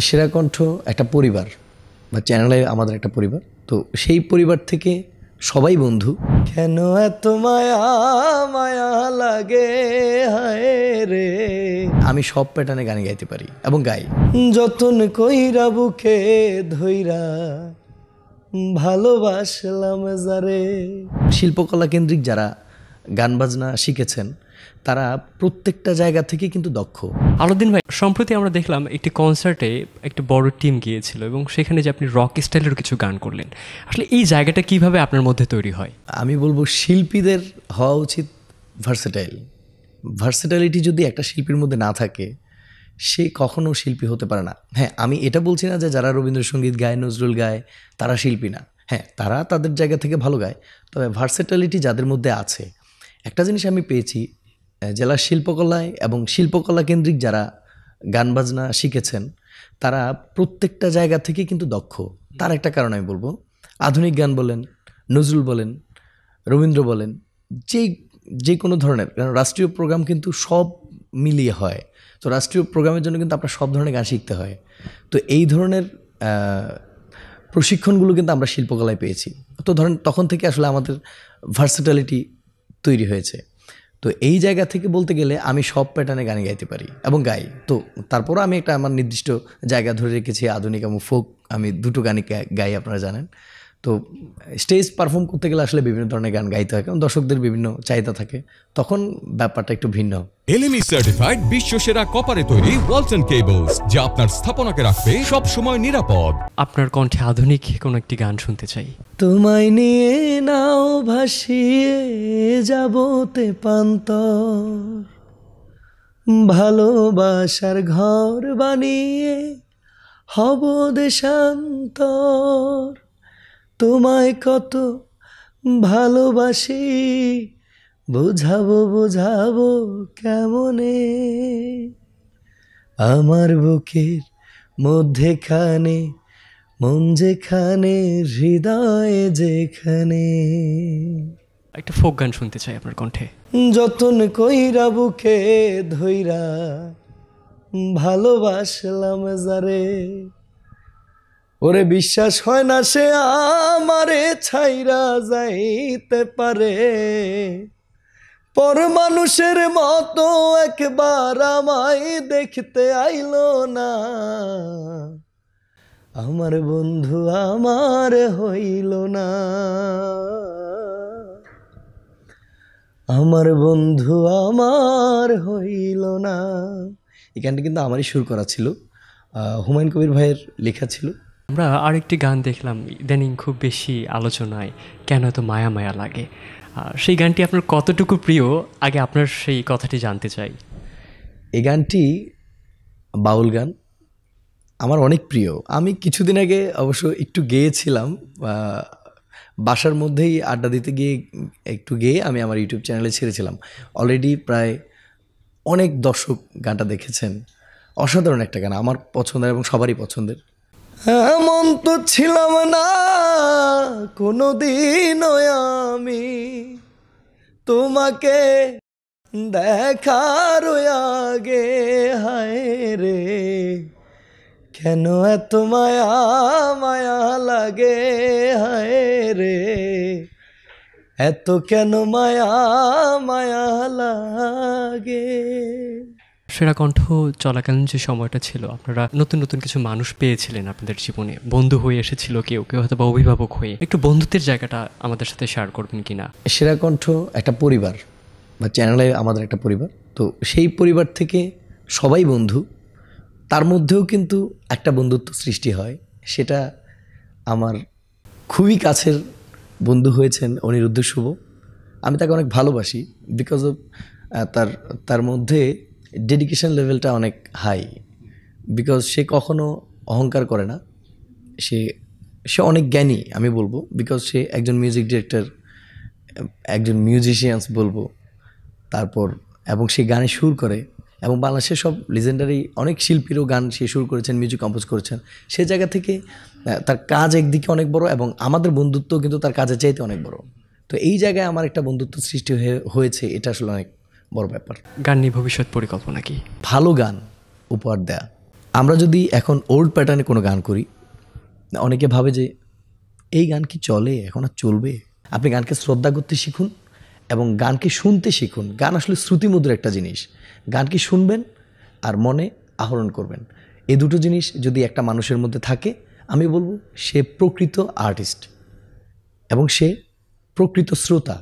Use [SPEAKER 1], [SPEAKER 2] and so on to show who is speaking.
[SPEAKER 1] সেরা কণ্ঠ একটা পরিবার বা চ্যানেলে আমাদের একটা পরিবার, তো সেই পরিবার থেকে সবাই বন্ধু। কেন এত মায়া মায়া লাগে হায় রে, আমি সব প্যাটার্নে গান গাইতে পারি এবং গাই। যতন কইরা বুকে ধইরা ভালোবাসলাম যারে। শিল্পকলা কেন্দ্রিক যারা গান বাজনা শিখেছেন তারা প্রত্যেকটা জায়গা থেকে কিন্তু দক্ষ।
[SPEAKER 2] আলাউদ্দিন ভাই, সম্প্রতি আমরা দেখলাম একটি কনসার্টে একটা বড় টিম গিয়েছিল এবং সেখানে যে আপনি রক স্টাইলের কিছু গান করলেন, আসলে এই জায়গাটা কিভাবে আপনার মধ্যে তৈরি হয়?
[SPEAKER 1] আমি বলবো শিল্পীদের হওয়া উচিত ভার্সেটাইল। ভার্সেটাইলিটি যদি একটা শিল্পীর মধ্যে না থাকে সে কখনো শিল্পী হতে পারে না। হ্যাঁ, আমি এটা বলছি না যে যারা রবীন্দ্রসঙ্গীত গায়, নজরুল গায় তারা শিল্পী না। হ্যাঁ, তারা তাদের জায়গা থেকে ভালো গায়, তবে ভার্সেটাইলিটি যাদের মধ্যে আছে। একটা জিনিস আমি পেয়েছি, জেলার শিল্পকলায় এবং শিল্পকলা কেন্দ্রিক যারা গান বাজনা শিখেছেন তারা প্রত্যেকটা জায়গা থেকে কিন্তু দক্ষ। তার একটা কারণ আমি বলবো, আধুনিক গান বলেন, নজরুল বলেন, রবীন্দ্র বলেন, যে কোনো ধরনের, কারণ রাষ্ট্রীয় প্রোগ্রাম কিন্তু সব মিলিয়ে হয়। তো রাষ্ট্রীয় প্রোগ্রামের জন্য কিন্তু আপনার সব ধরনের গান শিখতে হয়। তো এই ধরনের প্রশিক্ষণগুলো কিন্তু আমরা শিল্পকলায় পেয়েছি। তো ধরেন তখন থেকে আসলে আমাদের ভার্সেটালিটি তৈরি হয়েছে। তো এই জায়গা থেকে বলতে গেলে আমি সব প্যাটার্নে গান গাইতে পারি এবং গাই। তো তারপরও আমি একটা আমার নির্দিষ্ট জায়গা ধরে রেখেছি, আধুনিক এবং ফোক। আমি দুটো গানই গাই, আপনারা জানেন। তো স্টেজ পারফর্ম করতে গেলে আসলে বিভিন্ন ধরনের গান গাইতে হয়, কারণ দর্শকদের বিভিন্ন চাহিদা থাকে, তখন ব্যাপারটা একটু ভিন্ন।
[SPEAKER 3] এলএমই সার্টিফাইড বিশ্বসেরা কপারে তৈরি ওয়ালটন কেবলস, যা আপনার স্থাপনাকে রাখবে সব সময় নিরাপদ।
[SPEAKER 2] আপনার কণ্ঠে আধুনিক কোনো একটি গান শুনতে চাই।
[SPEAKER 1] তোমায় নিয়ে নাও ভাসিয়ে যাবতে পান্তর, ভালোবাসার ঘর বানিয়ে হব দেশান্তর। তোমায় কত ভালোবাসি বোঝাবো কেমনে, আমার বুকের মধ্যেখানে মন যেখানে হৃদয় যেখানে।
[SPEAKER 2] একটা ফোক গান শুনতে চাই আপনার কণ্ঠে।
[SPEAKER 1] যতন কইরা বুকে ধইরা ভালোবাসলাম যারে, ওরে বিশ্বাস হয় না সে আমারে ছাইরা যাইতে পারে। পর মানুষের মতো একবার আমায় দেখতে আইলো না, আমার বন্ধু আমার হইল না, আমার বন্ধু আমার হইল না। এই গানটি কিন্তু আমারই সুর করা ছিল, হুমায়ুন কবির ভাইয়ের লেখা ছিল।
[SPEAKER 2] আমরা আরেকটি গান দেখলাম ইদানিং খুব বেশি আলোচনায়, কেন এত মায়া মায়া লাগে। সেই গানটি আপনার কতটুকু প্রিয়, আগে আপনার সেই কথাটি জানতে চাই।
[SPEAKER 1] এই গানটি বাউল গান, আমার অনেক প্রিয়। আমি কিছুদিন আগে অবশ্য একটু গেয়েছিলাম, বাসার মধ্যেই আড্ডা দিতে গিয়ে একটু গেয়ে আমি আমার ইউটিউব চ্যানেলে ছেড়েছিলাম। অলরেডি প্রায় অনেক দর্শক গানটা দেখেছেন। অসাধারণ একটা গান, আমার পছন্দের এবং সবারই পছন্দের। এমন তো ছিলাম না কোনোদিনও আমি, তোমাকে দেখার আগে হায় রে, কেন এত মায়া মায়া লাগে হায় রে, এত কেন মায়া মায়া লাগে।
[SPEAKER 2] সেরা কণ্ঠ চলাকালীন যে সময়টা ছিল, আপনারা নতুন নতুন কিছু মানুষ পেয়েছিলেন আপনাদের জীবনে, বন্ধু হয়ে এসেছিল কেউ কেউ, হয়তো বা অভিভাবক হয়ে। একটু বন্ধুত্বের জায়গাটা আমাদের সাথে শেয়ার করবেন কিনা?
[SPEAKER 1] সেরা কণ্ঠ একটা পরিবার বা চ্যানেলে আমাদের একটা পরিবার, তো সেই পরিবার থেকে সবাই বন্ধু। তার মধ্যেও কিন্তু একটা বন্ধুত্ব সৃষ্টি হয়, সেটা আমার খুবই কাছের বন্ধু হয়েছেন অনিরুদ্ধ শুভ। আমি তাকে অনেক ভালোবাসি বিকজ অফ তার মধ্যে ডেডিকেশন লেভেলটা অনেক হাই। বিকজ সে কখনো অহংকার করে না, সে অনেক জ্ঞানী আমি বলবো। বিকজ সে একজন মিউজিক ডিরেক্টর, একজন মিউজিশিয়ানস বলবো। তারপর এবং সে গানে সুর করে, এবং বাংলাদেশের সব লিজেন্ডারি অনেক শিল্পীরও গান সে সুর করেছেন, মিউজিক কম্পোজ করেছেন। সে জায়গা থেকে তার কাজ একদিকে অনেক বড় এবং আমাদের বন্ধুত্ব কিন্তু তার কাজের চাইতে অনেক বড়। তো এই জায়গায় আমার একটা বন্ধুত্ব সৃষ্টি হয়েছে, এটা আসলে অনেক বড় ব্যাপার।
[SPEAKER 2] গান নিয়ে ভবিষ্যৎ পরিকল্পনা কি?
[SPEAKER 1] ভালো গান উপহার দেয়া, আমরা যদি এখন ওল্ড প্যাটার্নে কোনো গান করি, অনেকে ভাবে যে এই গান কি চলে, এখন আর চলবে? আপনি গানকে শ্রদ্ধা করতে শিখুন এবং গানকে শুনতে শিখুন। গান আসলে শ্রুতিমধুর একটা জিনিস। গানকে শুনবেন আর মনে আহরণ করবেন। এই দুটো জিনিস যদি একটা মানুষের মধ্যে থাকে, আমি বলবো সে প্রকৃত আর্টিস্ট এবং সে প্রকৃত শ্রোতা।